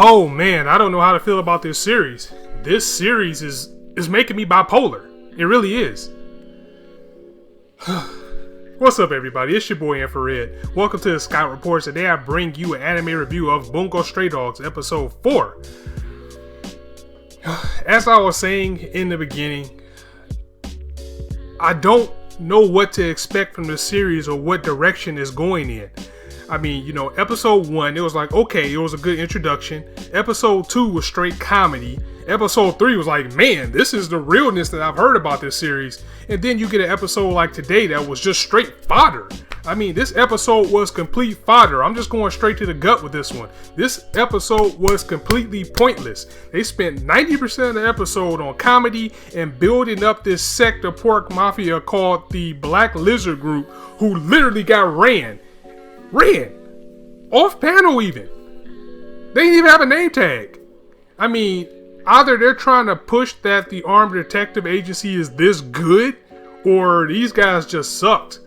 Oh man, I don't know how to feel about this series. This series is making me bipolar. It really is. What's up, everybody? It's your boy Infrar-Ed. Welcome to the Scout Reports. Today I bring you an anime review of Bungou Stray Dogs, episode 4. As I was saying in the beginning, I don't know what to expect from this series or what direction it's going in. I mean, you know, episode 1, it was like, okay, it was a good introduction. Episode 2 was straight comedy. Episode 3 was like, man, this is the realness that I've heard about this series. And then you get an episode like today that was just straight fodder. I mean, this episode was complete fodder. I'm just going straight to the gut with this one. This episode was completely pointless. They spent 90% of the episode on comedy and building up this sect of pork mafia called the Black Lizard Group, who literally got ran off panel even. They didn't even have a name tag. I mean, either they're trying to push that the Armed Detective Agency is this good, or these guys just sucked.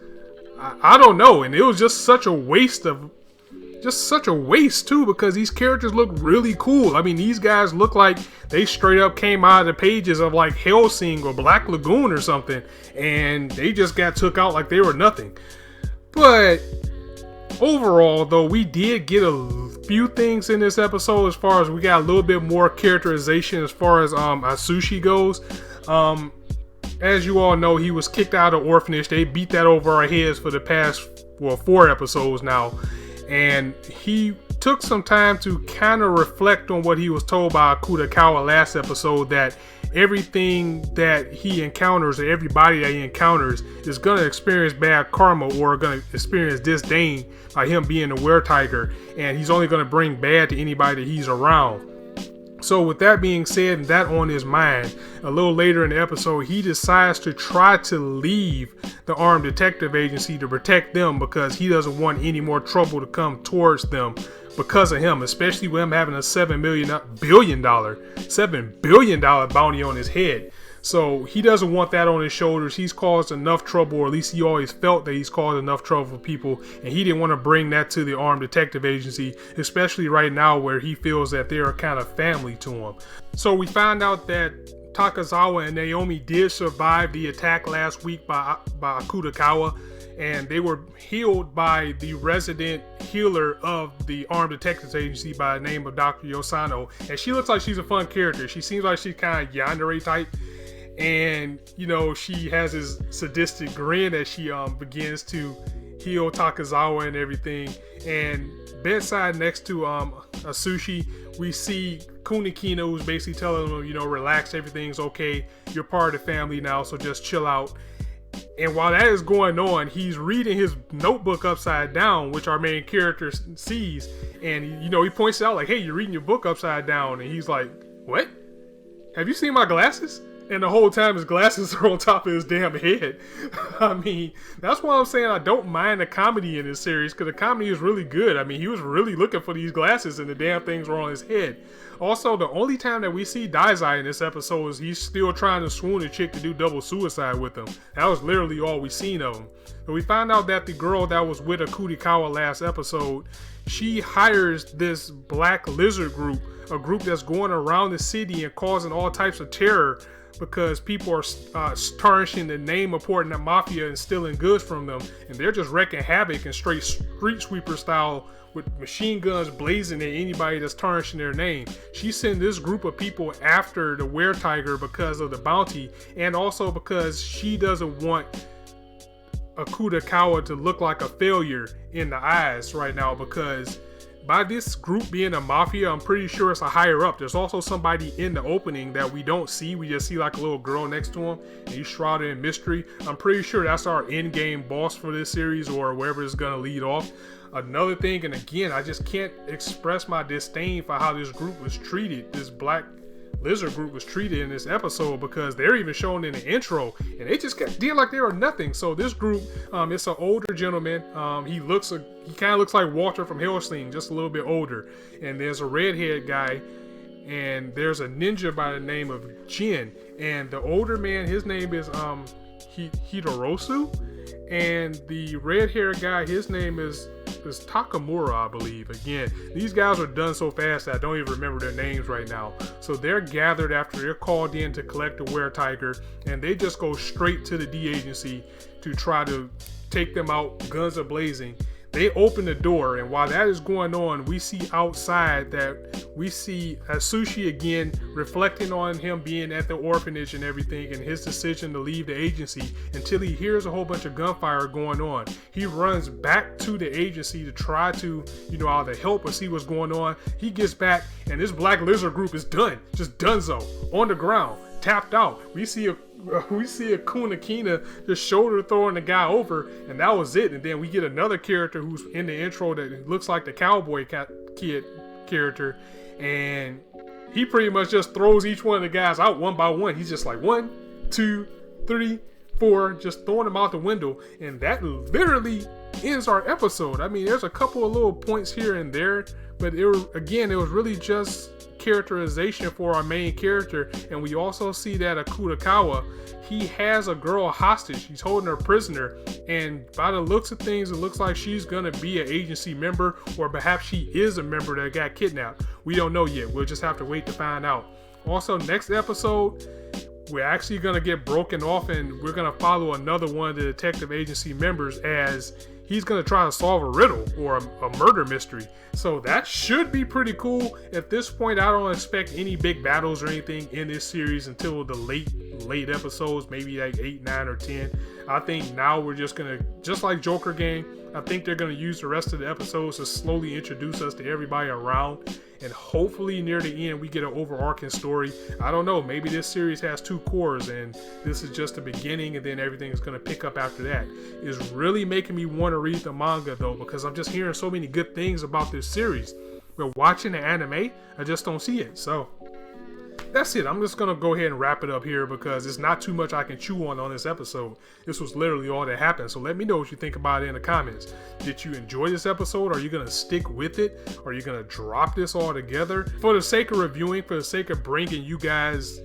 I don't know, and it was just such a waste too, because these characters look really cool. I mean, these guys look like they straight up came out of the pages of like Hellsing or Black Lagoon or something, and they just got took out like they were nothing. But overall, though, we did get a few things in this episode. As far as we got a little bit more characterization as far as Asushi goes. As you all know, he was kicked out of orphanage. They beat that over our heads for the past 4 episodes now, and he took some time to kind of reflect on what he was told by Kudakawa last episode, that everything that he encounters, or everybody that he encounters, is going to experience bad karma or going to experience disdain by him being a were-tiger, and he's only going to bring bad to anybody that he's around. So with that being said, and that on his mind, a little later in the episode, he decides to try to leave the Armed Detective Agency to protect them, because he doesn't want any more trouble to come towards them because of him, especially with him having a $7 billion bounty on his head. So he doesn't want that on his shoulders. He's caused enough trouble, or at least he always felt that he's caused enough trouble for people, and he didn't want to bring that to the Armed Detective Agency, especially right now where he feels that they are kind of family to him. So we find out that Takazawa and Naomi did survive the attack last week by Kudakawa, and they were healed by the resident healer of the Armed Detectives Agency by the name of Dr. Yosano. And she looks like she's a fun character. She seems like she's kind of yandere type. And, you know, she has this sadistic grin as she begins to heal Takazawa and everything. And bedside next to Asushi, we see Kunikina, who's basically telling him, you know, relax, everything's okay. You're part of the family now, so just chill out. And while that is going on, he's reading his notebook upside down, which our main character sees. And, you know, he points out like, hey, you're reading your book upside down. And he's like, what? Have you seen my glasses? And the whole time his glasses are on top of his damn head. I mean, that's why I'm saying I don't mind the comedy in this series, because the comedy is really good. I mean, he was really looking for these glasses and the damn things were on his head. Also, the only time that we see Daizai in this episode is he's still trying to swoon a chick to do double suicide with him. That was literally all we seen of him. But we find out that the girl that was with Kudikawa last episode, she hires this Black Lizard Group, a group that's going around the city and causing all types of terror, because people are tarnishing the name of Portland Mafia and stealing goods from them, and they're just wrecking havoc in straight street sweeper style with machine guns blazing at anybody that's tarnishing their name. She sent this group of people after the were-tiger because of the bounty, and also because she doesn't want Kudakawa to look like a failure in the eyes right now, because by this group being a mafia, I'm pretty sure it's a higher up. There's also somebody in the opening that we don't see. We just see like a little girl next to him, and he's shrouded in mystery. I'm pretty sure that's our end-game boss for this series, or wherever it's going to lead off. Another thing, and again, I just can't express my disdain for how this group was treated, this Black Lizard Group was treated in this episode, because they're even shown in the intro and they just did like they were nothing. So this group, it's an older gentleman. He kind of looks like Walter from Hellsing, just a little bit older. And there's a redhead guy, and there's a ninja by the name of Jin. And the older man, his name is Hidorosu, and the red hair guy, his name is it's Takamura, I believe. Again, these guys are done so fast that I don't even remember their names right now. So they're gathered after they're called in to collect the were-tiger, and they just go straight to the D agency to try to take them out, guns are blazing. They open the door, and while that is going on, we see outside that we see Sushi again reflecting on him being at the orphanage and everything, and his decision to leave the agency until he hears a whole bunch of gunfire going on. He runs back to the agency to try to, either help or see what's going on. He gets back, and this Black Lizard group is done, just donezo, on the ground, tapped out. We see a Kunakina just shoulder throwing the guy over, and that was it. And then we get another character who's in the intro that looks like the cowboy kid character, and he pretty much just throws each one of the guys out one by one. He's just like 1, 2, 3, 4, just throwing them out the window, and that literally ends our episode. I mean, there's a couple of little points here and there, but it was really just characterization for our main character. And we also see that Akutagawa, he has a girl hostage. He's holding her prisoner, and by the looks of things, it looks like she's gonna be an agency member, or perhaps she is a member that got kidnapped. We don't know yet. We'll just have to wait to find out. Also, next episode, we're actually gonna get broken off, and we're gonna follow another one of the detective agency members as he's going to try to solve a riddle or a murder mystery. So that should be pretty cool. At this point, I don't expect any big battles or anything in this series until the late episodes, maybe like 8, 9, or 10. I think now we're just going to, just like Joker game, I think they're going to use the rest of the episodes to slowly introduce us to everybody around. And hopefully near the end, we get an overarching story. I don't know, maybe this series has 2 cores and this is just the beginning, and then everything is going to pick up after that. It's really making me want to read the manga though, because I'm just hearing so many good things about this series. But watching the anime, I just don't see it. So that's it. I'm just going to go ahead and wrap it up here because it's not too much I can chew on this episode. This was literally all that happened. So let me know what you think about it in the comments. Did you enjoy this episode? Are you going to stick with it? Are you going to drop this all together? For the sake of reviewing, for the sake of bringing you guys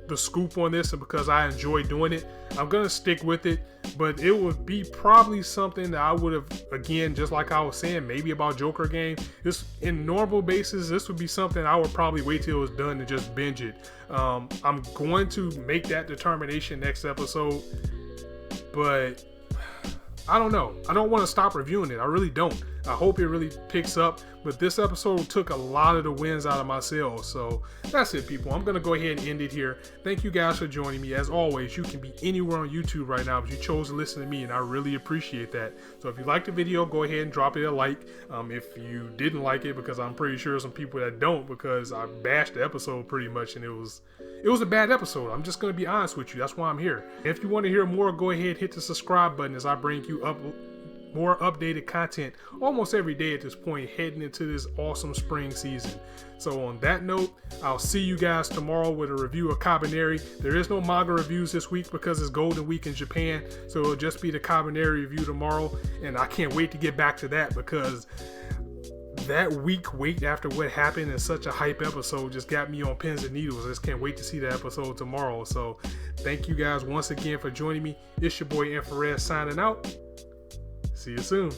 the scoop on this, and because I enjoy doing it, I'm going to stick with it. But it would be probably something that I would have, again, just like I was saying, maybe about Joker game. This, in normal basis, this would be something I would probably wait till it was done to just binge it. I'm going to make that determination next episode, but I don't know. I don't want to stop reviewing it. I really don't. I hope it really picks up, but this episode took a lot of the winds out of my sails. So that's it, people. I'm going to go ahead and end it here. Thank you guys for joining me. As always, you can be anywhere on YouTube right now, but you chose to listen to me, and I really appreciate that. So if you liked the video, go ahead and drop it a like. If you didn't like it, because I'm pretty sure some people that don't, because I bashed the episode pretty much, and it was a bad episode. I'm just going to be honest with you. That's why I'm here. If you want to hear more, go ahead and hit the subscribe button as I bring you up more updated content almost every day at this point, heading into this awesome spring season. So on that note, I'll see you guys tomorrow with a review of Cabaneri. There is no manga reviews this week because it's Golden Week in Japan, so it'll just be the Cabaneri review tomorrow, and I can't wait to get back to that because that week wait after what happened in such a hype episode just got me on pins and needles. I just can't wait to see that episode tomorrow. So thank you guys once again for joining me. It's your boy Infrar-Ed signing out. See you soon.